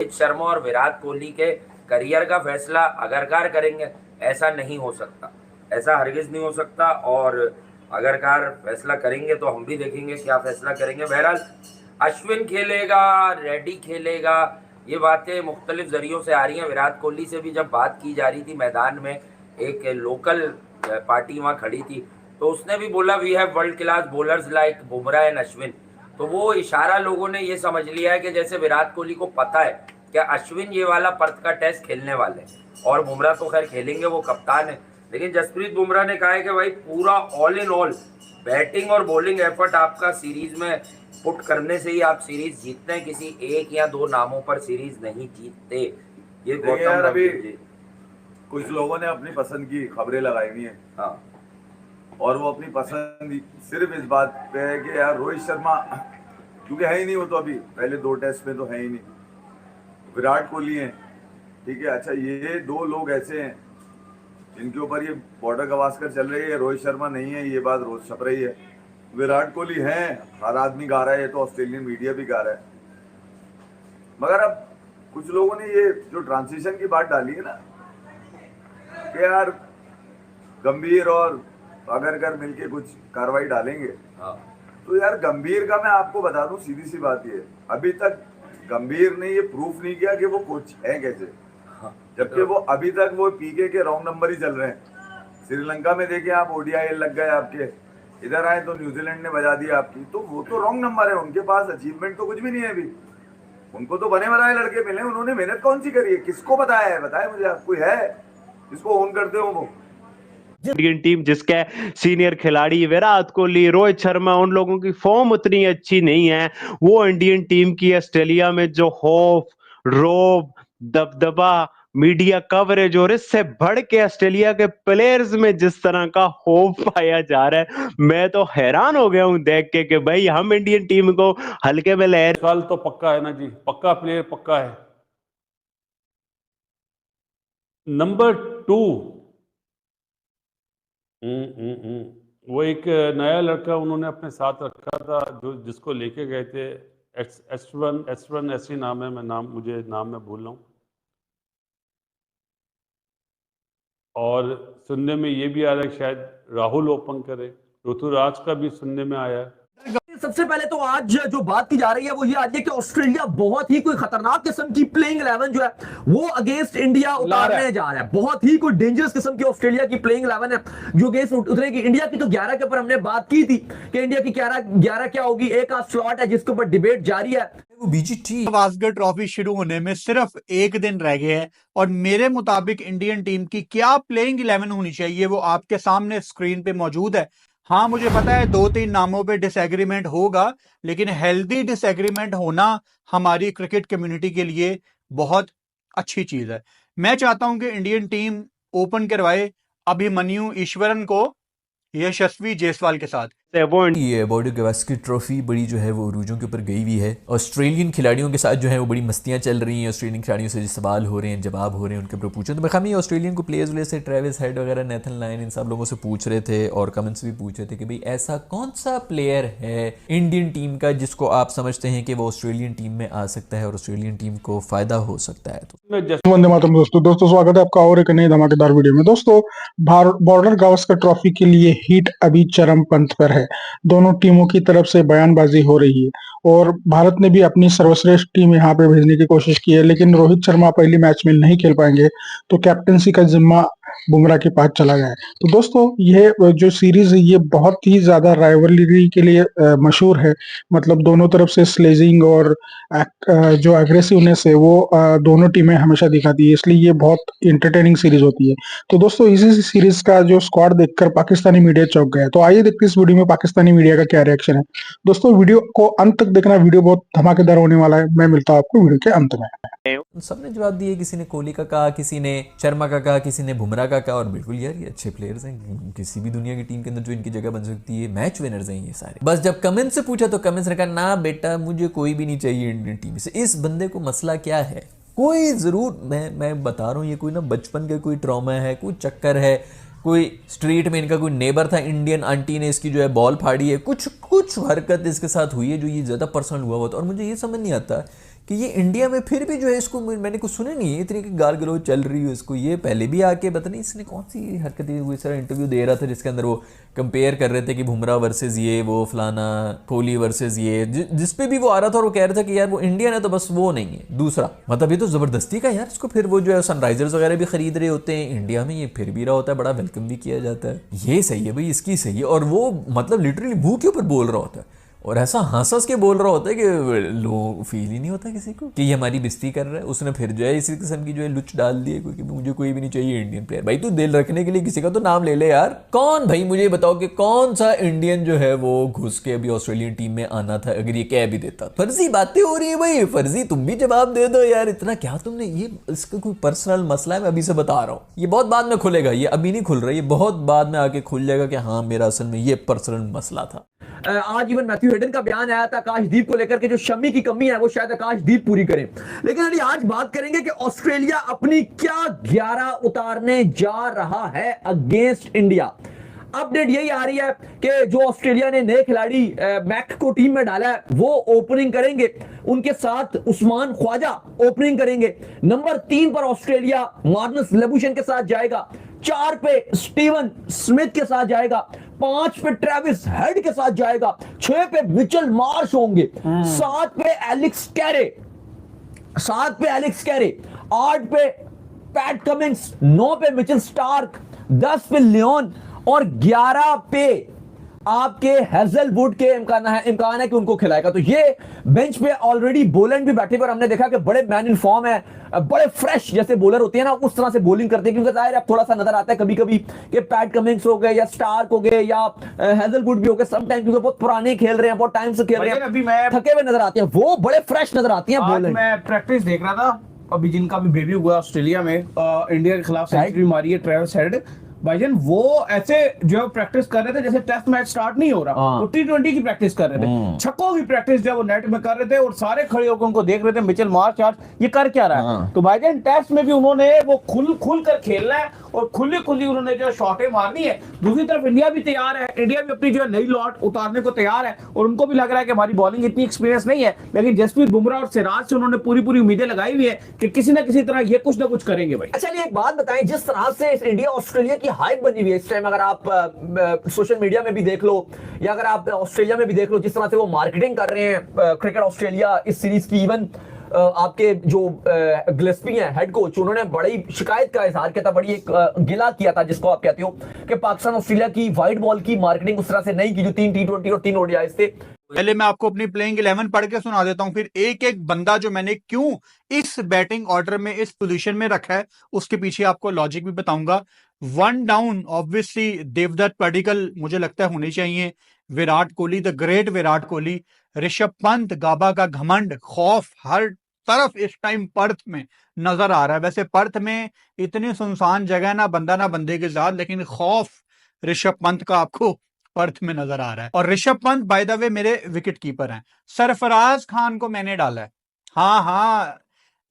रोहित शर्मा और विराट कोहली के करियर का फैसला अगरकार करेंगे, ऐसा नहीं हो सकता, ऐसा हरगिज नहीं हो सकता। और अगरकार फैसला करेंगे तो हम भी देखेंगे क्या फैसला करेंगे। बहरहाल अश्विन खेलेगा, रेड्डी खेलेगा, ये बातें मुख्तलिफ जरियों से आ रही हैं। विराट कोहली से भी जब बात की जा रही थी मैदान में, एक लोकल पार्टी वहाँ खड़ी थी, तो उसने भी बोला we have world class bowlers like Bumrah and Ashwin. तो वो इशारा लोगों ने ये समझ लिया है कि जैसे विराट कोहली को पता है कि अश्विन ये वाला पर्थ का टेस्ट खेलने वाले हैं, और बुमराह तो खैर खेलेंगे, वो कप्तान है। लेकिन जसप्रीत बुमराह ने कहा है कि भाई पूरा ऑल इन ऑल बैटिंग और बॉलिंग एफर्ट आपका सीरीज में पुट करने से ही आप सीरीज जीतते हैं, किसी एक या दो नामों पर सीरीज नहीं जीतते। ये गौतम अभी गंभीर। कुछ लोगों ने अपनी पसंद की खबरें लगाई हुई हैं। हाँ, और वो अपनी पसंद सिर्फ इस बात पे है कि यार रोहित शर्मा क्योंकि है ही नहीं, वो तो अभी पहले 2 टेस्ट में तो है ही नहीं। विराट कोहली हैं, ठीक है। अच्छा, ये 2 लोग ऐसे हैं जिनके ऊपर ये बॉर्डर गवास्कर चल रही है। रोहित शर्मा नहीं है, ये बात रोज छप रही है। विराट कोहली है, हर आदमी गा रहा है, ये तो ऑस्ट्रेलियन मीडिया भी गा रहा है। मगर अब कुछ लोगों ने ये जो ट्रांजिशन की बात डाली है ना कि यार गंभीर और अगरकर मिलके कुछ कार्रवाई डालेंगे, हाँ, तो यार गंभीर का मैं आपको बता दूं, सीधी सी बात ये, अभी तक गंभीर ने ये प्रूफ नहीं किया कि वो कोच है कैसे। हाँ, जबकि वो अभी तक वो पीके के रॉन्ग नंबर ही चल रहे हैं। श्रीलंका में देखे आप, ओडीआई लग गए आपके, इधर आए तो न्यूजीलैंड ने बजा दी आपकी, तो वो तो रॉन्ग नंबर है। उनके पास अचीवमेंट तो कुछ भी नहीं है अभी। उनको तो बने बनाए लड़के मिले, उन्होंने मेहनत कौन सी करी है, किसको बताया है, बताए मुझे आप, कोई है जिसको ओन करते हो वो। इंडियन टीम जिसके सीनियर खिलाड़ी विराट कोहली, रोहित शर्मा, उन लोगों की फॉर्म उतनी अच्छी नहीं है। वो इंडियन टीम की ऑस्ट्रेलिया में जो खौफ, रोब, दबदबा, मीडिया कवरेज और इससे बढ़ के ऑस्ट्रेलिया के प्लेयर्स में जिस तरह का खौफ पाया जा रहा है, मैं तो हैरान हो गया हूं देख के कि भाई हम इंडियन टीम को हल्के में ले। साल तो पक्का है ना जी, पक्का प्लेयर पक्का है। नंबर 2 वो एक नया लड़का उन्होंने अपने साथ रखा था, जो जिसको लेके गए थे, एस वन ऐसी नाम है, मुझे नाम मैं भूल रहा हूँ। और सुनने में ये भी आ रहा है शायद राहुल ओपन करे, ऋतुराज का भी सुनने में आया है। सबसे पहले तो आज जो बात की जा रही है वो ये आज है कि ऑस्ट्रेलिया बहुत ही कोई खतरनाक किस्म की प्लेइंग 11 जो है वो अगेंस्ट इंडिया उतारने जा रहा है। बहुत ही कोई डेंजरस किस्म की ऑस्ट्रेलिया की प्लेइंग 11 है जो अगेंस्ट उतरेगी। इंडिया की तो 11 के ऊपर हमने बात की थी कि इंडिया की 11 क्या होगी। एक आध स्लॉट है जिसके ऊपर डिबेट जारी है। बीजीटी गावस्कर ट्रॉफी शुरू होने में सिर्फ 1 दिन रह गए हैं और मेरे मुताबिक इंडियन टीम की क्या प्लेइंग 11 होनी चाहिए वो आपके सामने स्क्रीन पे मौजूद है। हाँ, मुझे पता है 2-3 नामों पे डिसएग्रीमेंट होगा, लेकिन हेल्दी डिसएग्रीमेंट होना हमारी क्रिकेट कम्युनिटी के लिए बहुत अच्छी चीज है। मैं चाहता हूं कि इंडियन टीम ओपन करवाए अभिमन्यु ईश्वरन को यशस्वी जायसवाल के साथ। ये बॉर्डर गवास्कर ट्रॉफी बड़ी जो है वो अरूजों के ऊपर गई हुई है। ऑस्ट्रेलियन खिलाड़ियों के साथ जो है वो बड़ी मस्तियां चल रही हैं। ऑस्ट्रेलियन खिलाड़ियों से जो सवाल हो रहे हैं, जवाब हो रहे हैं, उनके ऊपर पूछे तो मैं खामी ऑस्ट्रेलियन को प्लेयर्स वाले से ट्रेविस हेड वगैरह, नेथन लायन, इन सब लोगों से पूछ रहे थे और कमेंट्स भी पूछ रहे थे कि भाई ऐसा कौन सा प्लेयर है इंडियन टीम का जिसको आप समझते हैं कि वो ऑस्ट्रेलियन टीम में आ सकता है और ऑस्ट्रेलियन टीम को फायदा हो सकता है। तो वंदे मातरम दोस्तों स्वागत है आपका और एक नई धमाकेदार वीडियो में। दोस्तों, बॉर्डर गावस्कर ट्रॉफी के लिए हीट अभी चरम पंथ पर है। दोनों टीमों की तरफ से बयानबाजी हो रही है और भारत ने भी अपनी सर्वश्रेष्ठ टीम यहाँ पे भेजने की कोशिश की है, लेकिन रोहित शर्मा पहली मैच में नहीं खेल पाएंगे तो कैप्टनसी का जिम्मा बुमराह के पास चला गया है। तो दोस्तों, यह जो सीरीज है ये बहुत ही ज्यादा राइवलरी के लिए मशहूर है। मतलब दोनों तरफ से स्लेजिंग और जो एग्रेसिवनेस है वो दोनों टीमें हमेशा दिखाती है, इसलिए ये बहुत इंटरटेनिंग सीरीज होती है। तो दोस्तों, इसी सीरीज का जो स्क्वाड देखकर पाकिस्तानी मीडिया चौंक गया। तो आइए देखते हैं इस वीडियो में पाकिस्तानी मीडिया का क्या रिएक्शन है। दोस्तों, वीडियो को अंत तक देखना, वीडियो बहुत धमाकेदार होने वाला है। मैं मिलता हूं आपको वीडियो के अंत में। सबने जवाब दिए, किसी ने कोहली का कहा, किसी ने शर्मा का कहा, किसी ने बुमराह का कहा। और बिल्कुल यार, ये अच्छे प्लेयर्स हैं, किसी भी दुनिया की टीम के अंदर जो इनकी जगह बन सकती है, मैच विनर्स हैं ये सारे। बस जब कमेंट से पूछा तो कमेंट्स ने कहा ना बेटा मुझे कोई भी नहीं चाहिए इंडियन टीम से। इस बंदे को मसला क्या है? कोई जरूर मैं बता रहा हूँ, ये कोई ना बचपन का कोई ट्रॉमा है, कोई चक्कर है, कोई स्ट्रीट में इनका कोई नेबर था, इंडियन आंटी ने इसकी जो है बॉल फाड़ी है, कुछ हरकत इसके साथ हुई है जो ये ज़्यादा पर्सनल हुआ था। और मुझे ये समझ नहीं आता कि ये इंडिया में फिर भी जो है इसको मैंने कुछ सुने नहीं है इतनी गाल गलौज चल रही है इसको। ये पहले भी आके पता नहीं इसने कौन सी हरकतें हुई, सारा इंटरव्यू दे रहा था जिसके अंदर वो कंपेयर कर रहे थे कि बुमराह वर्सेस ये वो फलाना, कोहली वर्सेस ये, जिस पे भी वो आ रहा था और वो कह रहा था कि यार वो इंडियन है तो बस वो नहीं है दूसरा। मतलब ये तो ज़बरदस्ती का यार, इसको फिर वो जो है सनराइजर्स वगैरह भी खरीद रहे होते हैं इंडिया में, ये फिर भी रहा होता है, बड़ा वेलकम भी किया जाता है। ये सही है भाई, इसकी सही है। और वो मतलब लिटरली मुंह के ऊपर बोल रहा होता है और ऐसा हंस के बोल रहा होता है कि लोग फील ही नहीं होता किसी को कि ये हमारी बेइज्जती कर रहा है। उसने फिर जो है इसी किस्म की जो है लुच डाल दी है क्योंकि मुझे कोई भी नहीं चाहिए इंडियन प्लेयर। भाई तू दिल रखने के लिए किसी का तो नाम ले ले यार। कौन भाई मुझे बताओ कि कौन सा इंडियन जो है वो घुस के अभी ऑस्ट्रेलियन टीम में आना था अगर ये कह भी देता। फर्जी बातें हो रही है भाई, फर्जी तुम भी जवाब दे दो यार। इतना क्या तुमने, ये इसका कोई पर्सनल मसला है, मैं अभी से बता रहा हूँ। ये बहुत बाद में खुलेगा, ये अभी नहीं खुल रहा, ये बहुत बाद में आके खुल जाएगा कि हाँ मेरा असल में ये पर्सनल मसला था। आज इवन मैथ्यू हेडन का बयान आया था आकाशदीप को लेकर के जो शमी की कमी है वो शायद आकाशदीप पूरी करें। लेकिन अभी आज बात करेंगे कि ऑस्ट्रेलिया अपनी क्या 11 उतारने जा रहा है अगेंस्ट इंडिया। अपडेट यही आ रही है कि जो ऑस्ट्रेलिया ने नए खिलाड़ी मैक को टीम में डाला है वो ओपनिंग करेंगे, उनके साथ उस्मान ख्वाजा ओपनिंग करेंगे। नंबर 3 पर ऑस्ट्रेलिया मार्नस लेबुशन के साथ जाएगा, 4 पे स्टीवन स्मिथ के साथ जाएगा, 5 पे ट्रेविस हेड के साथ जाएगा, 6 पे मिचेल मार्श होंगे, 7 पे एलेक्स कैरे, 8 पे पैट कमिंस, 9 पे मिचेल स्टार्क, 10 पे लियोन और 11 पे आपके हेजलवुड के इम्कान है कि उनको खिलाएगा। तो ये बेंच पे ऑलरेडी बोलर भी बैठे पर हमने देखा कि बड़े मैन इन फॉर्म है, बड़े फ्रेश जैसे बॉलर होते हैं ना उस तरह से बॉलिंग करते हैं। क्योंकि जाहिर है थोड़ा सा नजर आता है कभी कभी कि पैट कमिंस हो गए या स्टार्क हो गए या हेजलवुड भी हो गए, सम टाइम क्योंकि बहुत पुराने खेल रहे हैं, बहुत टाइम से खेल रहे हैं, अभी मैं थके हुए नजर आते हैं, वो बड़े फ्रेश नजर आती हैं बॉलर। मैं प्रैक्टिस देख रहा था अभी जिनका भी डेब्यू हुआ ऑस्ट्रेलिया में, इंडिया के खिलाफ सेंचुरी मारी है ट्रेविस हेड भाईजान, वो ऐसे जो प्रैक्टिस कर रहे थे जैसे टेस्ट मैच स्टार्ट नहीं हो रहा, वो T20 की प्रैक्टिस कर रहे थे, छक्कों की प्रैक्टिस जो वो नेट में कर रहे थे और सारे खड़े होकर उनको देख रहे थे मिचेल मार्श ये कर क्या रहा है। तो भाईजान टेस्ट में भी उन्होंने वो खुल कर खेलना है और खुली उन्होंने जो शॉटें मारनी है। दूसरी तरफ इंडिया भी तैयार है, इंडिया भी अपनी जो नई लॉट उतारने को तैयार है और उनको भी लग रहा है कि हमारी बॉलिंग इतनी एक्सपीरियंस नहीं है, लेकिन जसप्रीत बुमराह और सिराज से उन्होंने पूरी उम्मीदें लगाई हुई है कि किसी ना किसी तरह ये कुछ ना कुछ करेंगे भाई। अच्छा एक बात बताएं, जिस तरह से इंडिया ऑस्ट्रेलिया की हाइप बनी हुई है टाइम, अगर आप सोशल मीडिया में भी देख लो या अगर आप ऑस्ट्रेलिया में भी देख लो, जिस तरह से वो मार्केटिंग कर रहे हैं क्रिकेट ऑस्ट्रेलिया इस सीरीज की। इवन आपके जो गिलेस्पी हैं हेड कोच, उन्होंने बड़ी शिकायत का इजहार किया था, बड़ी एक गिला किया था जिसको आप कहते हो कि पाकिस्तान ऑस्ट्रेलिया की वाइट बॉल की मार्केटिंग उस तरह से नहीं की जो 3 T20 और 3 ODIs थे। पहले मैं आपको अपनी प्लेइंग 11 पढ़ के सुना देता हूं, फिर एक बंदा जो मैंने क्यों इस बैटिंग ऑर्डर में इस पोजीशन में रखा है उसके पीछे आपको लॉजिक भी बताऊंगा। 1 डाउन ऑब्वियसली देवदत्त पडिक्कल मुझे लगता है होनी चाहिए, विराट कोहली द ग्रेट विराट कोहली, ऋषभ पंत, गाबा का घमंड, खौफ हर तरफ इस टाइम पर्थ में नजर आ रहा है। वैसे पर्थ में इतनी सुनसान जगह ना बंदे के साथ, लेकिन खौफ ऋषभ पंत का आपको पर्थ में नजर आ रहा है। और Rishabh Pant by the way मेरे विकेट कीपर हैं। सरफराज खान को मैंने डाला है, हाँ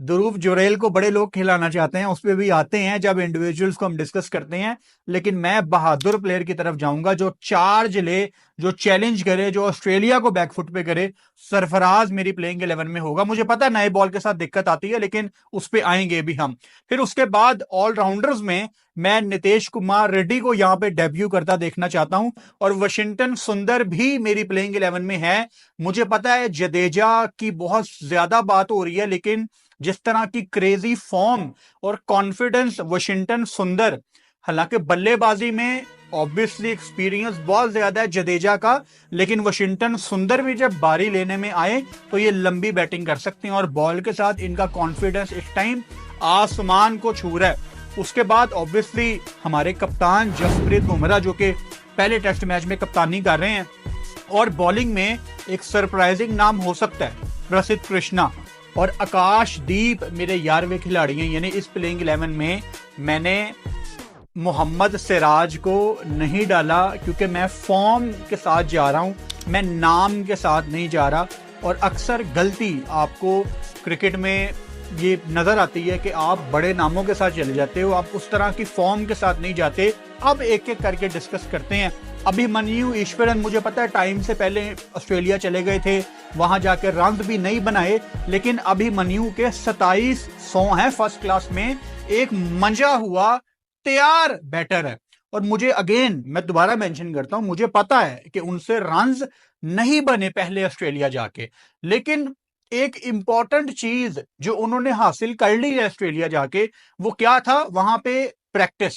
ध्रुव जुरेल को बड़े लोग खिलाना चाहते हैं, उस पर भी आते हैं जब इंडिविजुअल्स को हम डिस्कस करते हैं, लेकिन मैं बहादुर प्लेयर की तरफ जाऊंगा जो चार्ज ले, जो चैलेंज करे, जो ऑस्ट्रेलिया को बैकफुट पे करे। सरफराज मेरी प्लेइंग 11 में होगा। मुझे पता है नए बॉल के साथ दिक्कत आती है, लेकिन उस पर आएंगे भी हम। फिर उसके बाद ऑलराउंडर्स में मैं नितेश कुमार रेड्डी को यहाँ पे डेब्यू करता देखना चाहता हूं और वाशिंगटन सुंदर भी मेरी प्लेइंग 11 में है। मुझे पता है जडेजा की बहुत ज्यादा बात हो रही है, लेकिन जिस तरह की क्रेजी फॉर्म और कॉन्फिडेंस वाशिंगटन सुंदर, हालांकि बल्लेबाजी में ऑब्वियसली एक्सपीरियंस बहुत ज्यादा है जडेजा का, लेकिन वाशिंगटन सुंदर भी जब बारी लेने में आए तो ये लंबी बैटिंग कर सकते हैं और बॉल के साथ इनका कॉन्फिडेंस इस टाइम आसमान को छू रहा है। उसके बाद ऑब्वियसली हमारे कप्तान जसप्रीत बुमराह जो कि पहले टेस्ट मैच में कप्तानी कर रहे हैं, और बॉलिंग में एक सरप्राइजिंग नाम हो सकता है प्रसिद्ध कृष्णा, और आकाशदीप मेरे 11वें खिलाड़ी हैं। यानी इस प्लेइंग 11 में मैंने मोहम्मद सिराज को नहीं डाला क्योंकि मैं फॉर्म के साथ जा रहा हूं, मैं नाम के साथ नहीं जा रहा। और अक्सर गलती आपको क्रिकेट में ये नजर आती है कि आप बड़े नामों के साथ चले जाते हो, आप उस तरह की फॉर्म के साथ नहीं जाते। अब एक एक करके डिस्कस करते हैं। अभिमन्यु ईश्वरन मुझे पता है टाइम से पहले ऑस्ट्रेलिया चले गए थे, वहां जाकर रन भी नहीं बनाए, लेकिन अभिमन्यु के 2700 हैं फर्स्ट क्लास में, एक मंजा हुआ तैयार बैटर है। और मुझे अगेन मैं दोबारा मेंशन करता हूं, मुझे पता है कि उनसे रन्स नहीं बने पहले ऑस्ट्रेलिया जाके, लेकिन एक इंपॉर्टेंट चीज जो उन्होंने हासिल कर ली है ऑस्ट्रेलिया जाके, वो क्या था? वहां पे प्रैक्टिस।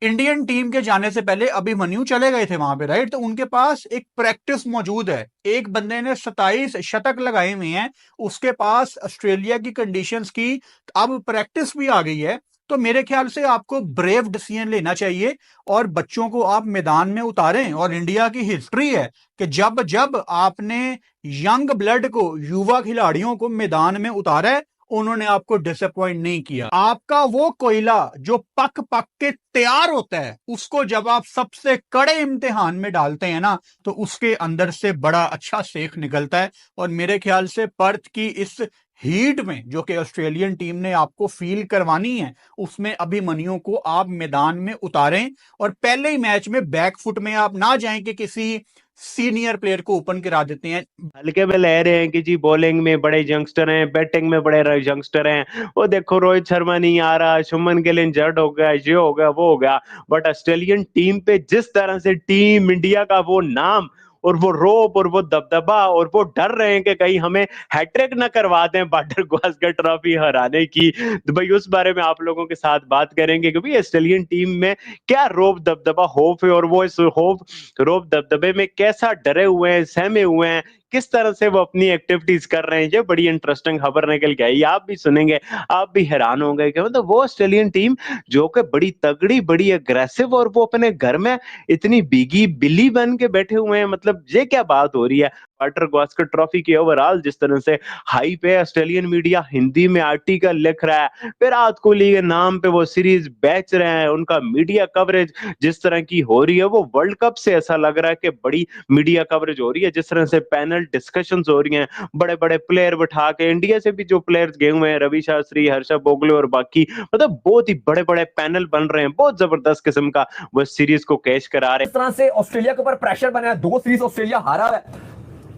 इंडियन टीम के जाने से पहले अभिमन्यु चले गए थे वहां पे, राइट? तो उनके पास एक प्रैक्टिस मौजूद है। एक बंदे ने 27 शतक लगाए हुए हैं, उसके पास ऑस्ट्रेलिया की कंडीशंस की अब प्रैक्टिस भी आ गई है। तो मेरे ख्याल से आपको ब्रेव डिसीजन लेना चाहिए और बच्चों को आप मैदान में उतारें। और इंडिया की हिस्ट्री है कि जब जब आपने यंग ब्लड को, युवा खिलाड़ियों को मैदान में उतारा है, उन्होंने आपको डिसअपॉइंट नहीं किया। आपका वो कोयला जो पक पक के तैयार होता है, उसको जब आप सबसे कड़े इम्तिहान में डालते हैं ना, तो उसके अंदर से बड़ा अच्छा सेक निकलता है। और मेरे ख्याल से पर्थ की इस हीट में जो कि ऑस्ट्रेलियन टीम ने आपको फील करवानी है, उसमें अभिमन्यु को आप मैदान में उतारें और पहले ही मैच में बैकफुट में आप ना जाएं कि किसी सीनियर प्लेयर को ओपन करा देते हैं। हल्के में ले रहे हैं कि जी बॉलिंग में बड़े यंगस्टर हैं, बैटिंग में बड़े यंगस्टर हैं, वो देखो रोहित शर्मा नहीं आ रहा, शुभमन गिल इंजर्ड हो गया, ये हो गया, वो हो गया। बट ऑस्ट्रेलियन टीम पे जिस तरह से टीम इंडिया का वो नाम और वो रोब और वो दबदबा और वो डर रहे हैं कि कहीं हमें हैट्रिक न करवा दें बॉर्डर गावस्कर ट्रॉफी हराने की, तो भाई उस बारे में आप लोगों के साथ बात करेंगे कि भाई ऑस्ट्रेलियन टीम में क्या रोब दबदबा खौफ है और वो इस रोब दबदबे में कैसा डरे हुए हैं, सहमे हुए हैं, किस तरह से वो अपनी एक्टिविटीज कर रहे हैं। ये बड़ी इंटरेस्टिंग खबर निकल के आई, आप भी सुनेंगे, आप भी हैरान होंगे कि मतलब वो ऑस्ट्रेलियन टीम जो कि बड़ी तगड़ी, बड़ी अग्रेसिव और वो अपने घर में इतनी बिगी बिल्ली बन के बैठे हुए हैं। मतलब ये क्या बात हो रही है? बॉर्डर गावस्कर ट्रॉफी की ओवरऑल जिस तरह से हाई पे ऑस्ट्रेलियन मीडिया हिंदी में आर्टिकल लिख रहा है, विराट कोहली के नाम पे वो सीरीज बेच रहे हैं, उनका मीडिया कवरेज जिस तरह की हो रही है, वो वर्ल्ड कप से ऐसा लग रहा है कि बड़ी मीडिया कवरेज हो रही है। जिस तरह से पैनल डिस्कशंस हो रही हैं, बड़े बड़े प्लेयर बिठा के, इंडिया से भी जो प्लेयर्स गए हुए हैं, रवि शास्त्री, हर्षा भोगले और बाकी, मतलब बहुत ही बड़े बड़े पैनल बन रहे हैं, बहुत जबरदस्त किस्म का वो सीरीज को कैच करा रहे हैं। इस तरह से ऑस्ट्रेलिया के ऊपर प्रेशर बना है, 2 सीरीज ऑस्ट्रेलिया हारा है,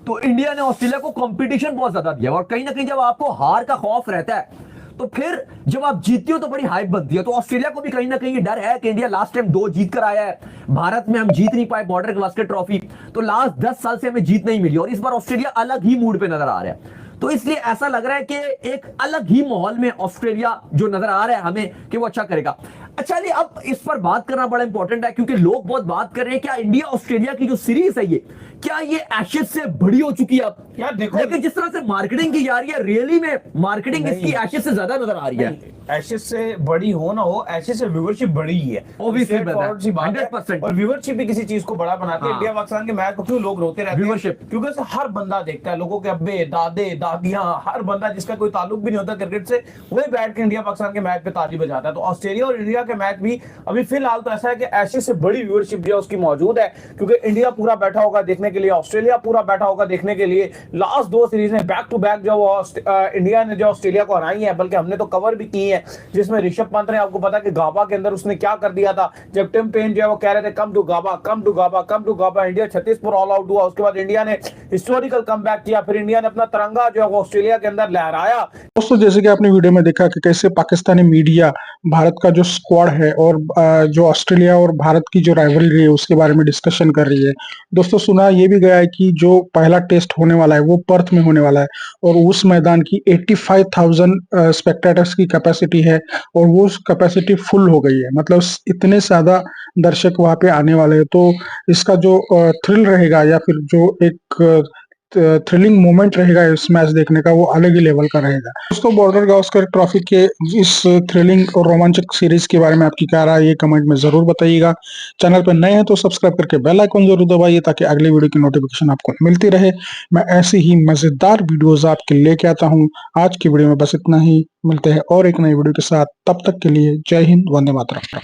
तो इंडिया ने ऑस्ट्रेलिया को कंपटीशन बहुत ज्यादा दिया। और कहीं ना कहीं जब आपको हार का खौफ रहता है, तो फिर जब आप जीतते हो तो बड़ी हाइप बनती है। तो ऑस्ट्रेलिया को भी कहीं ना कहीं डर है कि इंडिया लास्ट टाइम 2 जीत कर आया है, भारत में हम जीत नहीं पाए बॉर्डर गावस्कर ट्रॉफी, तो लास्ट 10 साल से हमें जीत नहीं मिली, और इस बार ऑस्ट्रेलिया अलग ही मूड पे नजर आ रहा है। तो इसलिए ऐसा लग रहा है कि एक अलग ही माहौल में ऑस्ट्रेलिया जो नजर आ रहा है हमें कि वो अच्छा करेगा। अच्छा जी, अब इस पर बात करना बड़ा इंपॉर्टेंट है, क्योंकि लोग बहुत बात कर रहे हैं क्या इंडिया ऑस्ट्रेलिया की जो सीरीज है, ये क्या ये एशेज से बड़ी हो चुकी है अब? यार देखो, लेकिन जिस तरह से मार्केटिंग की जा रही है, रियली में मार्केटिंग इसकी एशेज से ज्यादा नजर आ रही है। एशेज से बड़ी हो ना हो, एशेज से व्यूअरशिप बड़ी ही है, Obviously, सी बात है। 100%। और व्यूअरशिप भी किसी चीज को बड़ा बनाती है। हाँ। इंडिया पाकिस्तान के मैच को क्यों लोग रोते रहते हैं? Viewership। क्योंकि उसे हर बंदा देखता है, लोगों के अब्बे, दादे, दादियां, हर बंदा जिसका कोई ताल्लुक भी नहीं होता क्रिकेट से, वही बैठ के इंडिया पाकिस्तान के मैच पे ताली बजाता है। तो ऑस्ट्रेलिया और इंडिया के मैच भी अभी फिलहाल तो ऐसा है कि एशेज से बड़ी व्यूअरशिप जो है उसकी मौजूद है, क्योंकि इंडिया पूरा बैठा होगा देखने के लिए, ऑस्ट्रेलिया पूरा बैठा होगा देखने के लिए। लास्ट 2 सीरीज में बैक टू बैक जो इंडिया ने जो ऑस्ट्रेलिया को हराई है, बल्कि हमने तो कवर भी की है, जिसमें ऋषभ पंत ने, आपको पता कि गाबा के अंदर उसने क्या कर दिया था, जब टिम पेन जो है वो कह रहे थे come to Gabba, come to Gabba, come to Gabba, India 36 पर ऑल आउट हुआ। उसके बाद इंडिया ने हिस्टोरिकल कमबैक किया, फिर इंडिया ने अपना तिरंगा जो है वो ऑस्ट्रेलिया के अंदर लहराया। दोस्तों, जैसे कि आपने वीडियो में देखा कि कैसे पाकिस्तानी मीडिया भारत का जो स्क्वाड है और जो ऑस्ट्रेलिया और भारत की जो राइवलरी है उसके बारे में डिस्कशन कर रही है। दोस्तों, सुना ये भी गया है कि जो पहला टेस्ट होने वाला है वो पर्थ में होने वाला है, और उस मैदान की 85,000 स्पेक्टेटर्स की कैपेसिटी है, और वो कैपेसिटी फुल हो गई है। मतलब इतने ज्यादा दर्शक वहां पे आने वाले हैं, तो इसका जो थ्रिल रहेगा या फिर जो एक थ्रिलिंग मोमेंट रहेगा इस मैच देखने का, वो अलग ही लेवल का रहेगा। दोस्तों, बॉर्डर गावस्कर ट्रॉफी के इस थ्रिलिंग और रोमांचक सीरीज के बारे में आपकी क्या राय है, ये कमेंट में जरूर बताइएगा। चैनल पर नए हैं तो सब्सक्राइब करके बेल आइकन जरूर दबाइए ताकि अगले वीडियो की नोटिफिकेशन आपको मिलती रहे। मैं ऐसी ही मजेदार वीडियोज आपके लेके आता हूँ। आज की वीडियो में बस इतना ही, मिलते हैं और एक नई वीडियो के साथ। तब तक के लिए जय हिंद, वंदे मातरम।